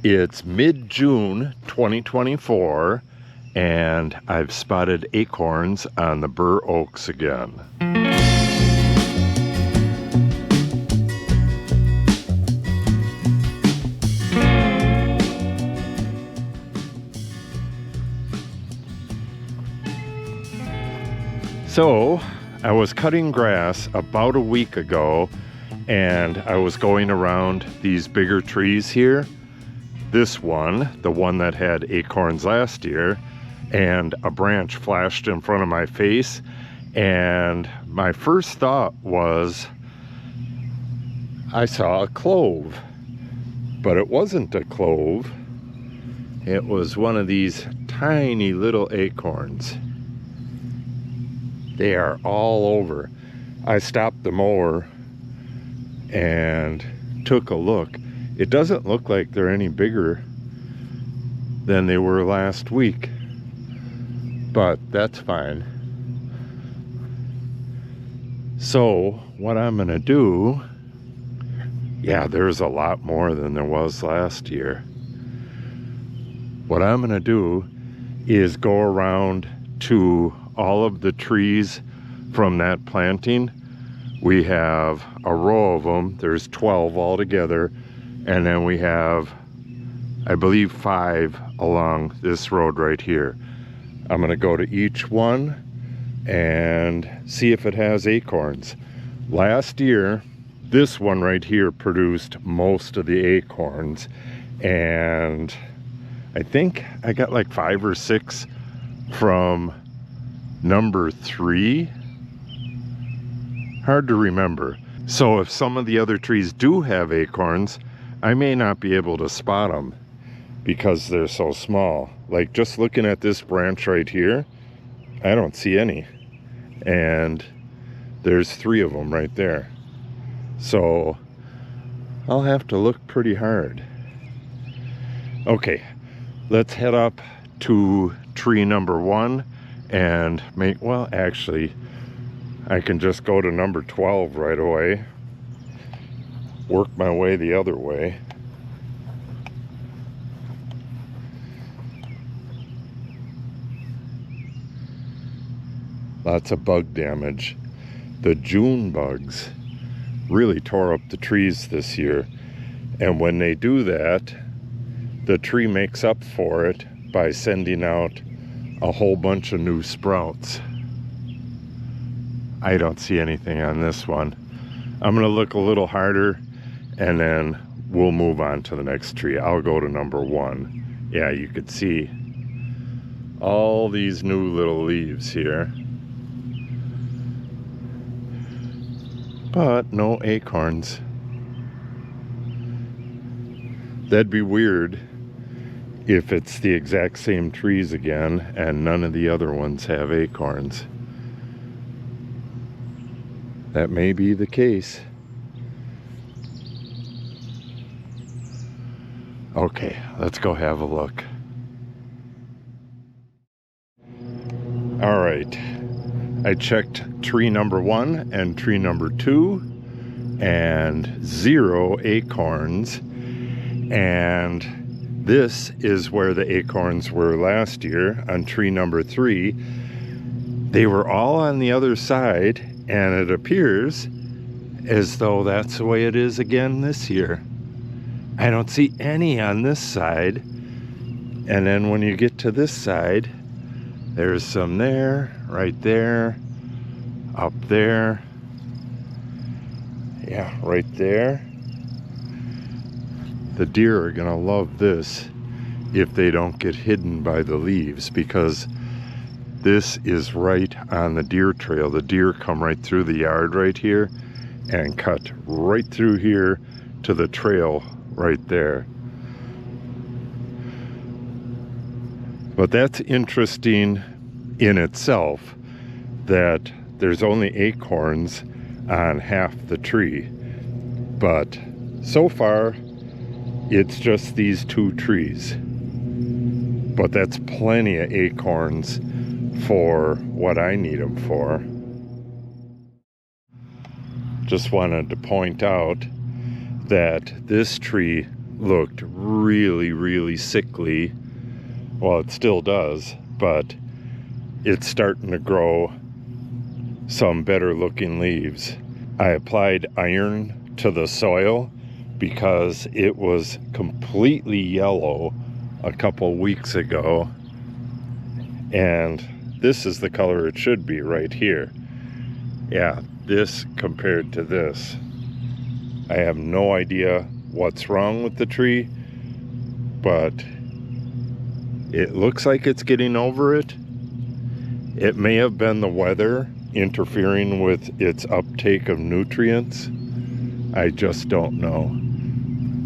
It's mid-June 2024, and I've spotted acorns on the bur oaks again. So, I was cutting grass about a week ago, and I was going around these bigger trees here. This one, the one that had acorns last year, and a branch flashed in front of my face, and my first thought was I saw a clove, but it wasn't a clove. It was one of these tiny little acorns. They are all over. I stopped the mower and took a look. It doesn't look like they're any bigger than they were last week, but that's fine. So what I'm gonna do, yeah, there's a lot more than there was last year. What I'm gonna do is go around to all of the trees from that planting. We have a row of them. There's 12 altogether. And then we have, I believe, 5 along this road right here. I'm gonna go to each one and see if it has acorns. Last year, this one right here produced most of the acorns. And I think I got like 5 or 6 from number 3. Hard to remember. So if some of the other trees do have acorns, I may not be able to spot them because they're so small. Like just looking at this branch right here, I don't see any. And there's 3 of them right there. So I'll have to look pretty hard. Okay, let's head up to tree number 1 and make, well, actually, I can just go to number 12 right away. Work my way the other way. Lots of bug damage. The June bugs really tore up the trees this year. And when they do that, the tree makes up for it by sending out a whole bunch of new sprouts. I don't see anything on this one. I'm gonna look a little harder and then we'll move on to the next tree. I'll go to number 1. Yeah, you could see all these new little leaves here. But no acorns. That'd be weird if it's the exact same trees again and none of the other ones have acorns. That may be the case. Okay, let's go have a look. All right, I checked tree number 1 and tree number 2 and 0 acorns. And this is where the acorns were last year on tree number 3. They were all on the other side, and it appears as though that's the way it is again this year. I don't see any on this side. And then when you get to this side, there's some there, right there, up there. Yeah, right there. The deer are gonna love this if they don't get hidden by the leaves, because this is right on the deer trail. The deer come right through the yard right here and cut right through here to the trail right there. But that's interesting in itself that there's only acorns on half the tree. But so far, it's just these 2 trees. But that's plenty of acorns for what I need them for. Just wanted to point out that this tree looked really, really sickly. Well, it still does, but it's starting to grow some better looking leaves. I applied iron to the soil because it was completely yellow a couple weeks ago, and this is the color it should be right here. Yeah, this compared to this, I have no idea what's wrong with the tree, but it looks like it's getting over it. It may have been the weather interfering with its uptake of nutrients. I just don't know.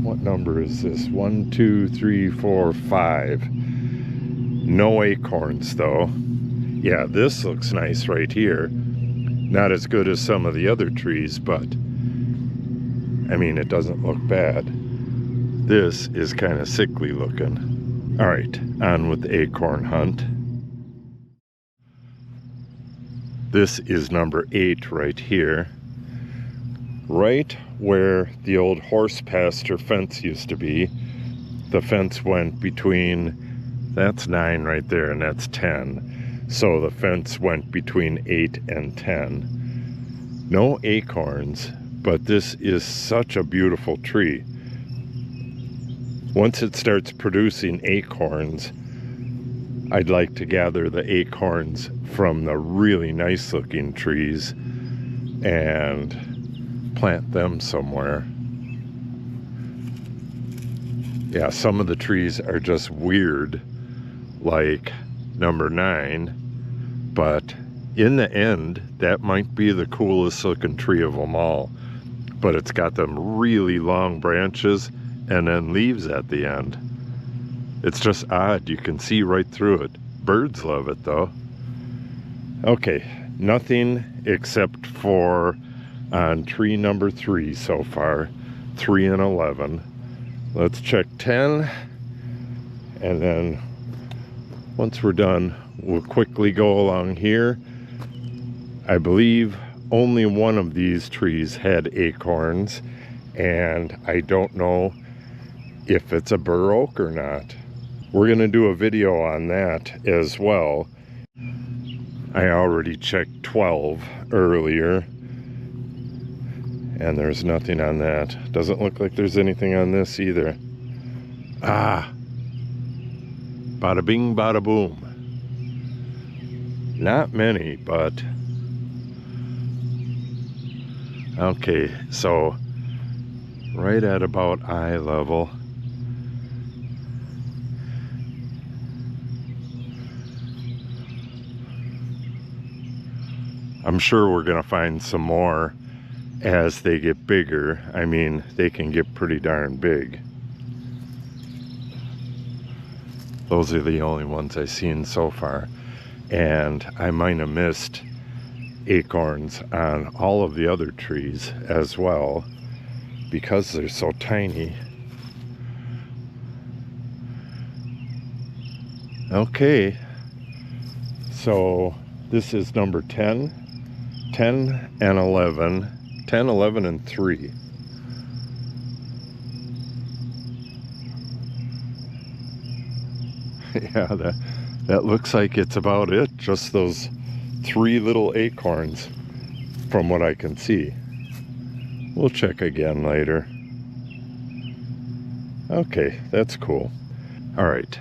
What number is this? 1, 2, 3, 4, 5. No acorns though. Yeah, this looks nice right here. Not as good as some of the other trees, but I mean, it doesn't look bad. This is kind of sickly looking. All right, on with the acorn hunt. This is number 8 right here. Right where the old horse pasture fence used to be. The fence went between, that's 9 right there, and that's 10. So the fence went between 8 and 10. No acorns, but this is such a beautiful tree. Once it starts producing acorns, I'd like to gather the acorns from the really nice looking trees and plant them somewhere. Yeah, some of the trees are just weird, like number 9, but in the end, that might be the coolest looking tree of them all. But it's got them really long branches and then leaves at the end. It's just odd. You can see right through it. Birds love it though. Okay, nothing except for on tree number 3 so far. 3 and 11. Let's check 10. And then once we're done, we'll quickly go along here. I believe only one of these trees had acorns, and I don't know if it's a bur oak or not. We're gonna do a video on that as well. I already checked 12 earlier, and there's nothing on that. Doesn't look like there's anything on this either. Ah, bada bing, bada boom. Not many, but okay, so right at about eye level. I'm sure we're gonna find some more as they get bigger. I mean, they can get pretty darn big. Those are the only ones I've seen so far. And I might have missed acorns on all of the other trees as well because they're so tiny. Okay, so this is number 10. 10 and 11. 10, 11, and 3. Yeah, that looks like it's about it. Just those 3 little acorns from what I can see. We'll check again later. Okay, that's cool. All right,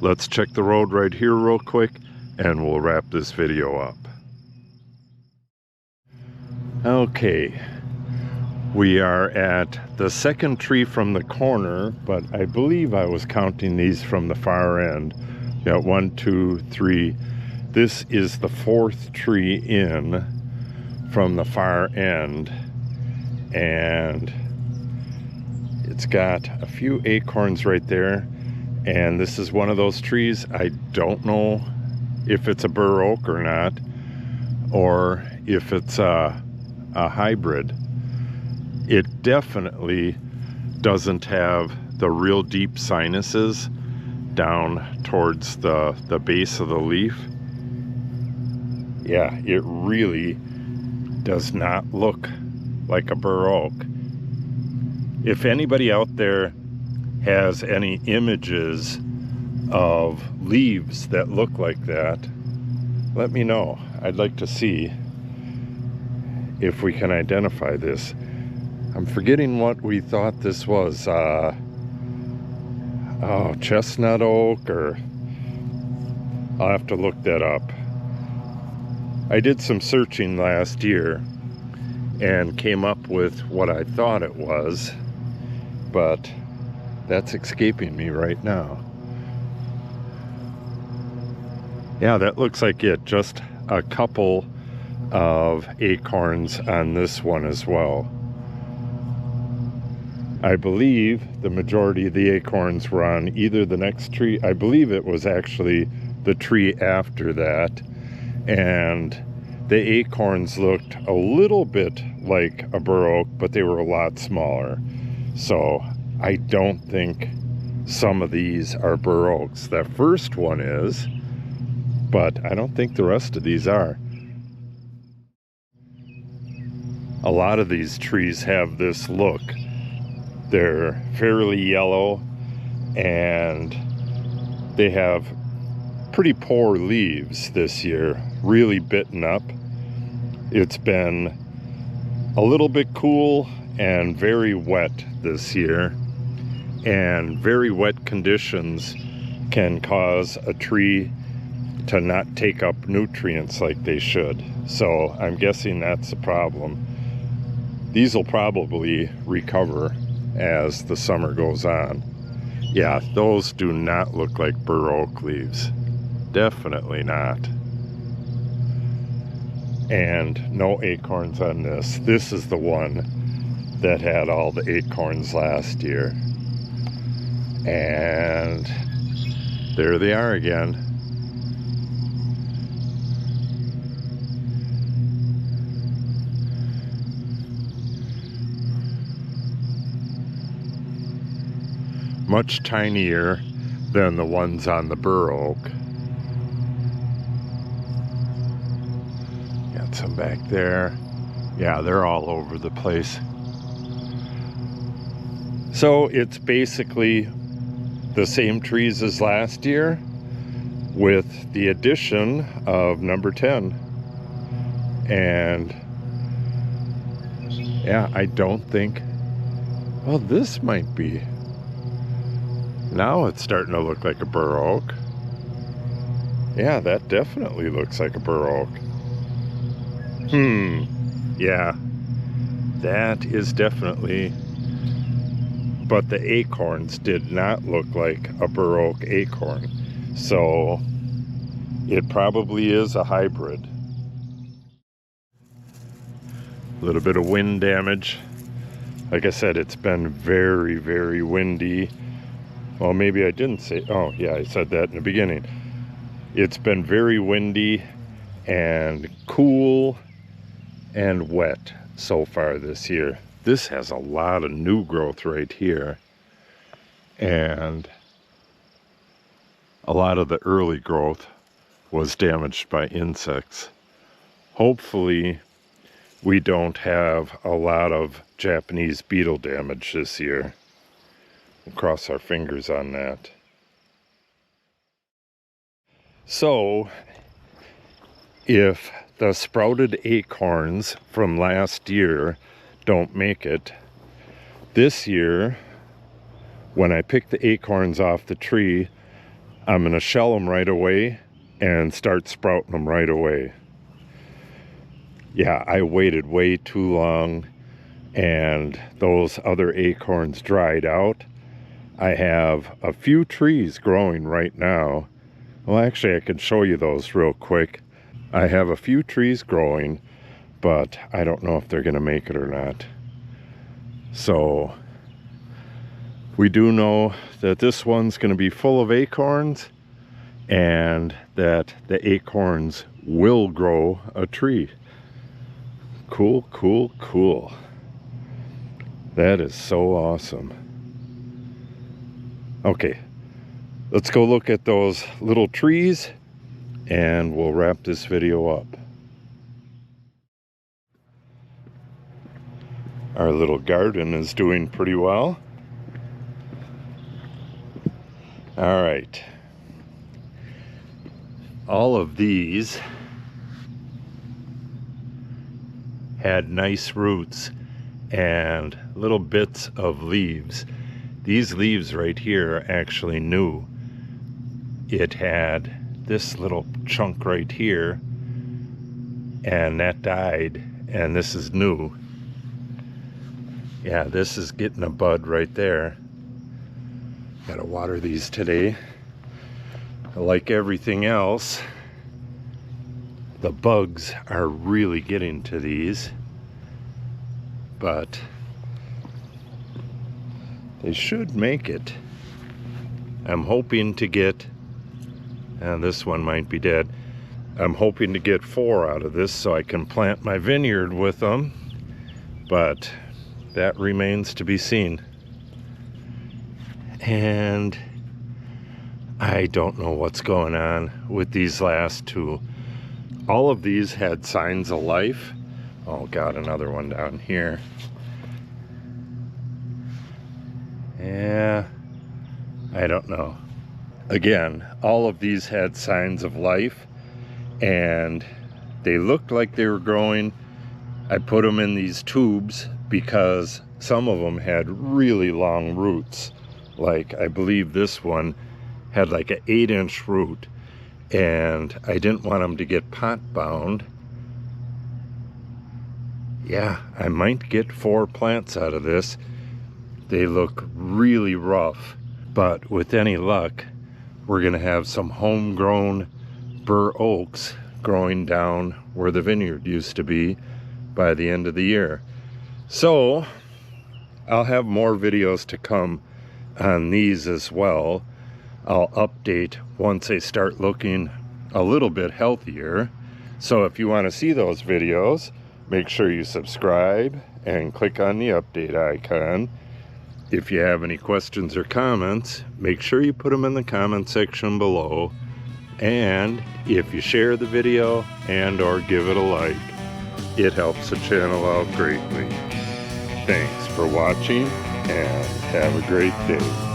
let's check the road right here real quick and we'll wrap this video up. Okay, we are at the second tree from the corner, but I believe I was counting these from the far end. Got 1, 2, 3. This is the 4th tree in from the far end, and it's got a few acorns right there. And this is one of those trees. I don't know if it's a bur oak or not, or if it's a hybrid. It definitely doesn't have the real deep sinuses down towards the base of the leaf. Yeah, it really does not look like a bur oak. If anybody out there has any images of leaves that look like that, let me know. I'd like to see if we can identify this. I'm forgetting what we thought this was. Oh, chestnut oak, or I'll have to look that up. I did some searching last year and came up with what I thought it was, but that's escaping me right now. Yeah, that looks like it. Just a couple of acorns on this one as well. I believe the majority of the acorns were on either the next tree. I believe it was actually the tree after that. And the acorns looked a little bit like a bur oak, but they were a lot smaller. So I don't think some of these are bur oaks. That first one is, but I don't think the rest of these are. A lot of these trees have this look. They're fairly yellow and they have pretty poor leaves this year, really bitten up. It's been a little bit cool and very wet this year, and very wet conditions can cause a tree to not take up nutrients like they should. So I'm guessing that's the problem. These will probably recover as the summer goes on. Yeah, those do not look like bur oak leaves. Definitely not. And no acorns on this. This is the one that had all the acorns last year. And there they are again. Much tinier than the ones on the bur oak. Got some back there. Yeah, they're all over the place. So it's basically the same trees as last year with the addition of number 10. And yeah, I don't think, well, this might be. Now it's starting to look like a bur oak. Yeah, that definitely looks like a bur oak. Yeah, that is definitely, but the acorns did not look like a bur oak acorn. So it probably is a hybrid. A little bit of wind damage. Like I said, it's been very, very windy. Well, maybe I didn't say, oh yeah, I said that in the beginning. It's been very windy and cool and wet so far this year. This has a lot of new growth right here. And a lot of the early growth was damaged by insects. Hopefully we don't have a lot of Japanese beetle damage this year. We'll cross our fingers on that. So if the sprouted acorns from last year don't make it, this year when I pick the acorns off the tree, I'm going to shell them right away and start sprouting them right away. Yeah, I waited way too long and those other acorns dried out. I have a few trees growing right now. Well, actually, I can show you those real quick. I have a few trees growing, but I don't know if they're going to make it or not. So we do know that this one's going to be full of acorns and that the acorns will grow a tree. Cool, cool, cool. That is so awesome. Okay, let's go look at those little trees and we'll wrap this video up. Our little garden is doing pretty well. All right. All of these had nice roots and little bits of leaves. These leaves right here are actually new. It had this little chunk right here, and that died, and this is new. Yeah, this is getting a bud right there. Gotta water these today. Like everything else, the bugs are really getting to these, but they should make it. I'm hoping to get, and this one might be dead, I'm hoping to get 4 out of this so I can plant my vineyard with them, but that remains to be seen. And I don't know what's going on with these last 2. All of these had signs of life. Oh God, another one down here. Yeah, I don't know. Again, all of these had signs of life, and they looked like they were growing. I put them in these tubes because some of them had really long roots. Like, I believe this one had like an 8-inch root, and I didn't want them to get pot bound. Yeah, I might get 4 plants out of this. They look really rough, but with any luck, we're gonna have some homegrown bur oaks growing down where the vineyard used to be by the end of the year. So I'll have more videos to come on these as well. I'll update once they start looking a little bit healthier. So if you want to see those videos, make sure you subscribe and click on the update icon. If you have any questions or comments, make sure you put them in the comment section below. And if you share the video and or give it a like, it helps the channel out greatly. Thanks for watching and have a great day.